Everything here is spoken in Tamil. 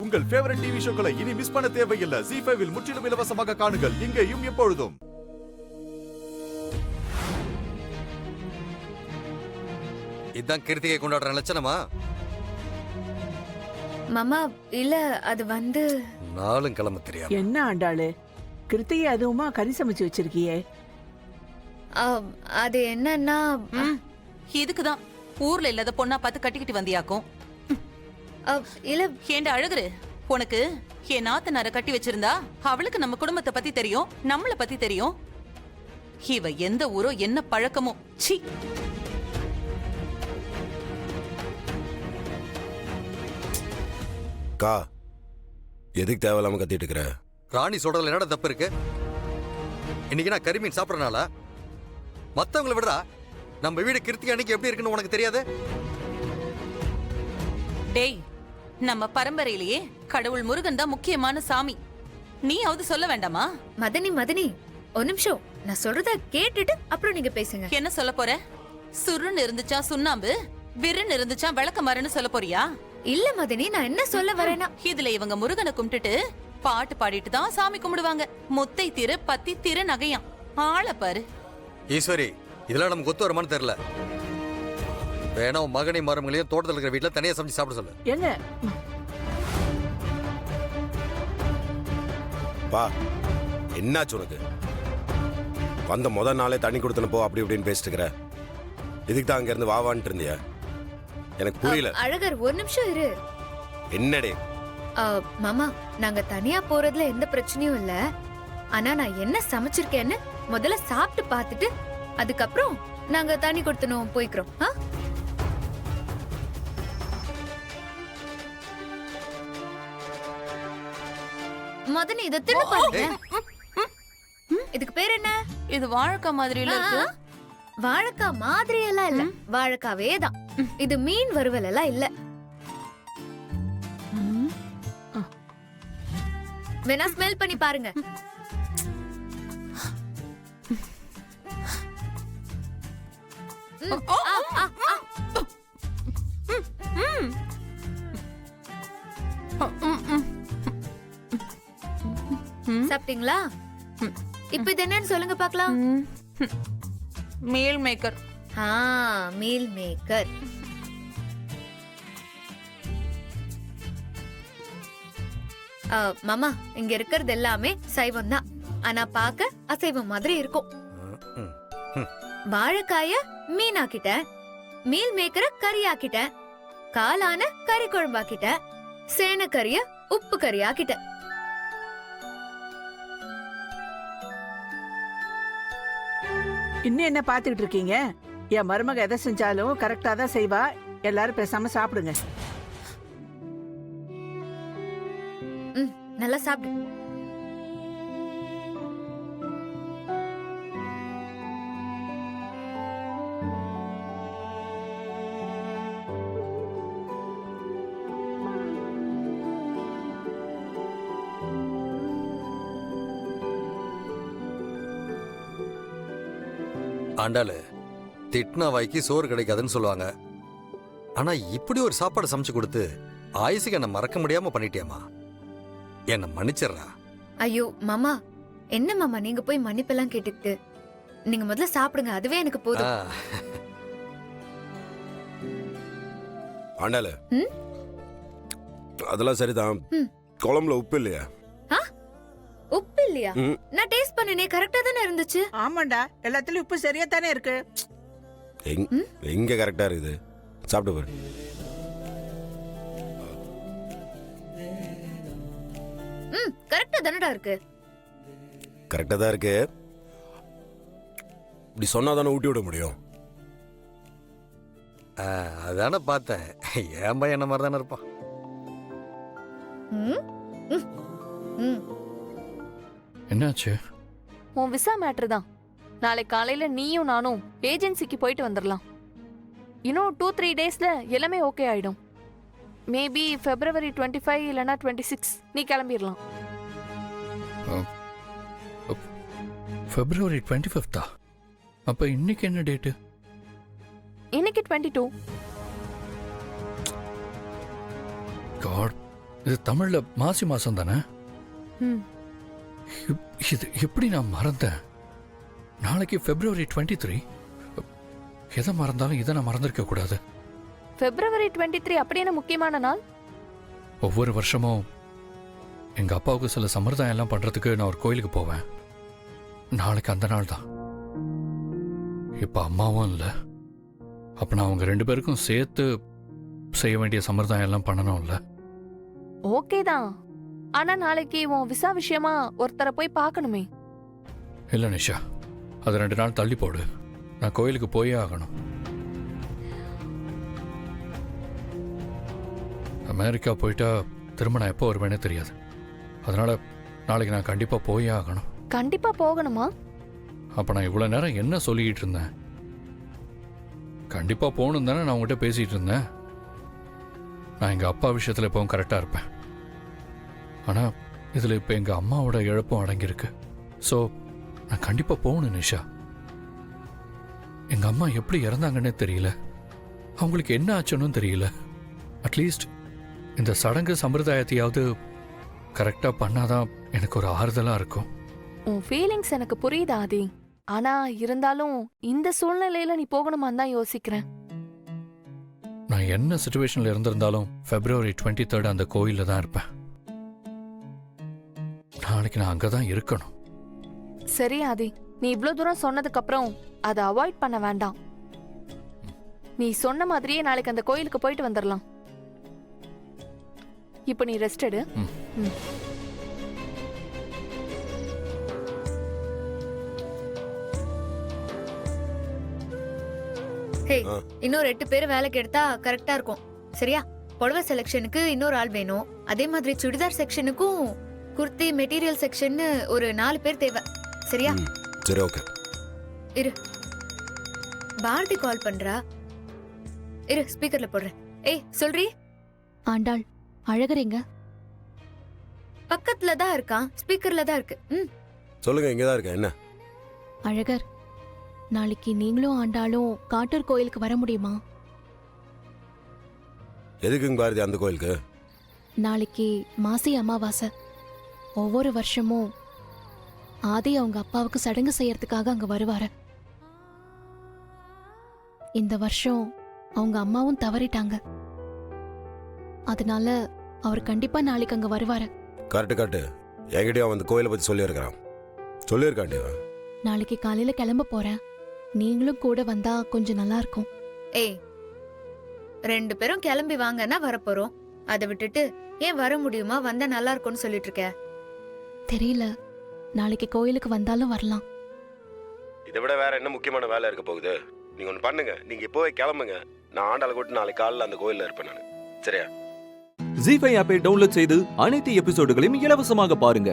உங்கள் ஃபேவரட் டிவி ஷோக்களை இனி மிஸ் பண்ண தேவையில்லை. ZEE5 இல் முற்றிலும் இலவசமாக காணுங்கள். இங்கேயும் எப்பொழுதும். இதான் கிருத்திகை கொண்டாடுற லட்சணமா? மாமா இல்ல, அது வந்து நாளும் கிளம்ப தெரியாது. என்ன ஆண்டாளு, கிருத்திகை அதுவுமா கறி சமைச்சு வச்சிருக்கியே? அது என்னன்னா இதுக்குதான் ஊர்ல இல்லாத பொண்ணா பார்த்து கட்டிக்கிட்டு வந்தியாக்கும். இல்ல ஏண்ட அழகுரு, உனக்கு என் நாத்தனார கட்டி வச்சிருந்தா அவளுக்கு நம்ம குடும்பத்தை பத்தி தெரியும், நம்மள பத்தி தெரியும். இவ எந்த ஊரோ என்ன பழக்கமோ. சி, கா எதுக்கு தேவையில்லாம கத்திட்டு இருக்கிற? ராணி சொல்றதுல என்னடா தப்பு இருக்கு? இன்னைக்கு நான் கறிமீன் சாப்பிடறனால மத்தவங்களை விடுறா. நம்ம வீடு கிருத்திகை அன்னைக்கு எப்படி இருக்குன்னு உனக்கு தெரியாது? டேய், நம்ம பரம்பரையிலேயே கடவுள் முருகன் தான் முக்கியமான சாமி. நீயாவது சொல்ல வேண்டாமா? மதனி ஒரு நிமிஷம், நான் சொல்றத கேட்டுட்டு அப்புறம் நீங்க பேசுங்க. என்ன சொல்ல போற? சுருன்னு இருந்துச்சா சுண்ணாம்பு, விருன்னு இருந்துச்சா விளக்க மரன்னு சொல்ல போறியா? இல்ல மதனி, நான் என்ன சொல்ல வரேன்னா, இதுல இவங்க முருகனை கும்பிட்டுட்டு பாட்டு பாடிட்டு தான் சாமி கும்பிடுவாங்க. முத்தை திரு பத்தி திரு நகையாம். ஆள பாரு. ஈஸ்வரி, இதெல்லாம் நமக்கு ஒத்து வருமானு தெரியல. வேணா உன் மகனை மருமகளையும் தோட்டத்தில் இருக்கிற வீட்டுல தனியா சமைச்சு சாப்பிட சொல்லு. என்ன பா, என்னாச்சு உனக்கு? வந்த முதல் நாளே தண்ணி கொடுத்துன போ அப்படி இப்படின்னு பேசிட்டு இருக்கிற. இதுக்கு தான் அங்க இருந்து வாவான்ட்டு இருந்தியா? எனக்கு புரியல. அழகர் ஒரு நிமிஷம் இரு. என்னடே? மாமா, நாங்க தனியா போறதுல எந்த பிரச்சனையும் இல்ல. ஆனா நான் என்ன சமைச்சிருக்கேன்னு முதல்ல சாப்பிட்டு பார்த்துட்டு அதுக்கப்புறம் நாங்க தண்ணி கொடுத்தனும் போய்க்கிறோம். மதனி, இதை தின்னு பாருங்க. இதுக்கு பேர் என்ன? இது வாழைக்காய் மாதிரி இருக்கு. வாழைக்காய் மாதிரி எல்லாம் இல்ல, வாழைக்காவே தான். இது மீன் வறுவல் எல்லாம் இல்ல. வேணா ஸ்மெல் பண்ணி பாருங்க. சாப்பிட்டீங்களா? இப்ப இது என்னன்னு சொல்லுங்க பாக்கலாம். Meal maker. Meal maker. மாமா, இங்க இருக்கிறது எல்லாமே சைவம் தான், ஆனா பாக்க அசைவம் மாதிரி இருக்கும். வாழைக்காய மீனாக்கிட்டேன், மீல் மேக்கர கறியாக்கிட்டேன், காளான கறி குழம்பாக்கிட்டேன், சேனக்கறிய உப்பு கறியாக்கிட்டேன். இன்னும் என்ன பாத்துக்கிட்டு இருக்கீங்க? என் மருமக எதை செஞ்சாலும் கரெக்டா தான் செய்வா. எல்லாரும் பேசாம சாப்பிடுங்க. நல்லா சாப்பிடு. ஆண்டாளு, திட்டினா வாய்க்கு சோறு கிடைக்காதுன்னு சொல்லுவாங்க. ஆனா இப்படி ஒரு சாப்பாடு சமைச்சு கொடுத்து ஆயுசுக்கு என்ன மறக்க முடியாம பண்ணிட்டியாமா? என்ன மன்னிச்சிடுறா. ஐயோ மாமா, என்ன மாமா நீங்க போய் மன்னிப்பெல்லாம் கேட்டுக்கிட்டு? நீங்க முதல்ல சாப்பிடுங்க, அதுவே எனக்கு போதும். ஆண்டாளு, அதெல்லாம் சரிதான். குழம்புல உப்பு இல்லையா? உப்பு இல்லையா? நான் டேஸ்ட் பண்ணனே, கரெக்டா தானே இருந்துச்சு. ஆமாண்டா, எல்லாத்துலயும் உப்பு சரியா தானே இருக்கு. எங்க கரெக்டா இருக்குது? சாப்பிட்டு பாரு. கரெக்டா தானடா இருக்கு. கரெக்டா தான் இருக்கு. இப்படி சொன்னா தானே ஊட்டி விட முடியும். அதானே பார்த்தேன். என் பையன் என்ன மாதிரி தானே இருப்பான். என்னாச்சு? உன் விசா மேட்டர் தான். நாளை காலையில நீயும் நானும் ஏஜென்சிக்கு போயிட்டு வந்துடலாம். இன்னும் 2-3 டேஸ்ல எல்லாமே ஓகே ஆயிடும். மேபி February 25 இல்லனா 26 நீ கிளம்பிடலாம். February 25. அப்ப இன்னைக்கு என்ன டேட்? இன்னைக்கு 22. God, இது தமிழ்ல மாசி மாசம் தானே? ம் இது எப்படி நான் மறந்தேன்? நாளைக்கு February 23. எதை மறந்தாலும் இதை நான் மறந்திருக்க கூடாது. February 23 அப்படி என்ன முக்கியமான நாள்? ஒவ்வொரு வருஷமும் எங்க அப்பாவுக்கு சில சம்பிரதாயம் எல்லாம் பண்றதுக்கு நான் ஒரு கோயிலுக்கு போவேன். நாளைக்கு அந்த நாள் தான். இப்ப அம்மாவும் இல்லை. அப்ப நான் அவங்க 2 பேருக்கும் சேர்த்து செய்ய வேண்டிய சம்பிரதாயம் எல்லாம் பண்ணணும்ல. ஓகே தான். ஆனா நாளைக்கு உன் விசா விஷயமா ஒருத்தரை போய் பார்க்கணுமே. இல்ல நிஷா, அது 2 நாள் தள்ளி போடு. நான் கோயிலுக்கு போயே ஆகணும். அமெரிக்கா போயிட்டா திரும்ப நான் எப்போ வருவேனே தெரியாது. அதனால நாளைக்கு நான் கண்டிப்பா போயே ஆகணும். கண்டிப்பா போகணுமா? அப்ப நான் இவ்வளவு நேரம் என்ன சொல்லிக்கிட்டு இருந்தேன்? கண்டிப்பா போகணும் தானே நான் உங்ககிட்ட பேசிட்டு இருந்தேன். நான் எங்க அப்பா விஷயத்துல எப்பவும் கரெக்டா இருப்பேன். ஆனா இதுல இப்ப எங்க அம்மாவோட இழப்பும் அடங்கியிருக்கு. ஸோ நான் கண்டிப்பா போகணும் நிஷா. எங்க அம்மா எப்படி இறந்தாங்கன்னே தெரியல. அவங்களுக்கு என்ன ஆச்சுன்னு தெரியல. அட்லீஸ்ட் இந்த சடங்கு சம்பிரதாயத்தையாவது கரெக்டா பண்ணாதான் எனக்கு ஒரு ஆறுதலா இருக்கும். உன் ஃபீலிங்ஸ் எனக்கு புரியுது ஆதி. ஆனா இருந்தாலும் இந்த சூழ்நிலையில நீ போகணுமான்னு தான் யோசிக்கிறேன். நான் என்ன சுச்சுவேஷன்ல இருந்திருந்தாலும் February 23 அந்த கோயில்ல தான் இருப்பேன். நாளைக்கு நான் அங்கதான் இருக்கணும். சரி ஆதி, நீ இவ்ளோ தூரம் சொன்னதுக்கு அப்புறம் அதை அவாய்ட் பண்ண வேண்டாம். நீ சொன்ன மாதிரியே நாளைக்கு அந்த கோயிலுக்கு போயிட்டு வந்துடலாம். இப்போ நீ ரெஸ்ட் எடு. ம். ம். ஹே, ஆ. இன்னொரு 8 பேர் வேலைக்கு எடுத்தா கரெக்டா இருக்கும். சரியா? புடவை செலெக்ஷனுக்கு இன்னொரு ஆள் வேணும். அதே மாதிரி சுடிதார் செக்ஷனுக்கும் குர்த்தி மெட்டீரியல் செக்ஷன் ஒரு 4 பேர் தேவை. சரியா? ம், சரி ஓகே. இரு, பாரதி கால் பண்றா. இரு, ஸ்பீக்கர்ல போடுறேன். ஏய் சொல்றி. ஆண்டாள், அழகரேங்க? பக்கத்துல தான் இருக்கான், ஸ்பீக்கர்ல தான் இருக்கு. ம். சொல்லுங்க, இங்கே தான் இருக்கேன். என்ன? அழகர், நாளைக்கு நீங்களும் ஆண்டாளும் காட்டூர் கோயிலுக்கு வர முடியுமா? எதுக்குங்க பாரதி அந்த கோயிலுக்கு? நாளைக்கு மாசி அமாவாசை. ஒவ்வொரு வருஷமும் ஆதி அவங்க அப்பாவுக்கு சடங்கு செய்யறதுக்காக அங்க வருவாரு. இந்த வருஷம் அவங்க அம்மாவும் தவறிட்டாங்க. அதனால அவர் கண்டிப்பா நாளைக்கு அங்க வருவாரு. Correct correct. என்கிட்டயும் அவன் அந்த கோயிலை பற்றி சொல்லியிருக்கிறான். சொல்லியிருக்காண்டி. நாளைக்கு காலையில கிளம்ப போறேன். நீங்களும் கூட வந்தா கொஞ்சம் நல்லா இருக்கும். ஏய், 2 பேரும் கிளம்பி வாங்கன்னா வரப்போறோம். அதை விட்டுட்டு ஏன் வர முடியுமா, வந்தா நல்லா இருக்கும்னு சொல்லிட்டு இருக்க? தெரியல, நாளைக்கு கோயிலுக்கு வந்தாலும் வரலாம். இதை விட வேற என்ன முக்கியமான வேலை இருக்க போகுது? நீங்க ஒன்று பண்ணுங்க, நீங்க இப்போவே கிளம்புங்க. நான் ஆண்டாளை கூட்டு நாளைக்கு காலையில் அந்த கோயிலில் இருப்பேன் நான். சரியா? ஜீ5 ஆப்பை டவுன்லோட் செய்து அனைத்து எபிசோடுகளையும் இலவசமாக பாருங்க.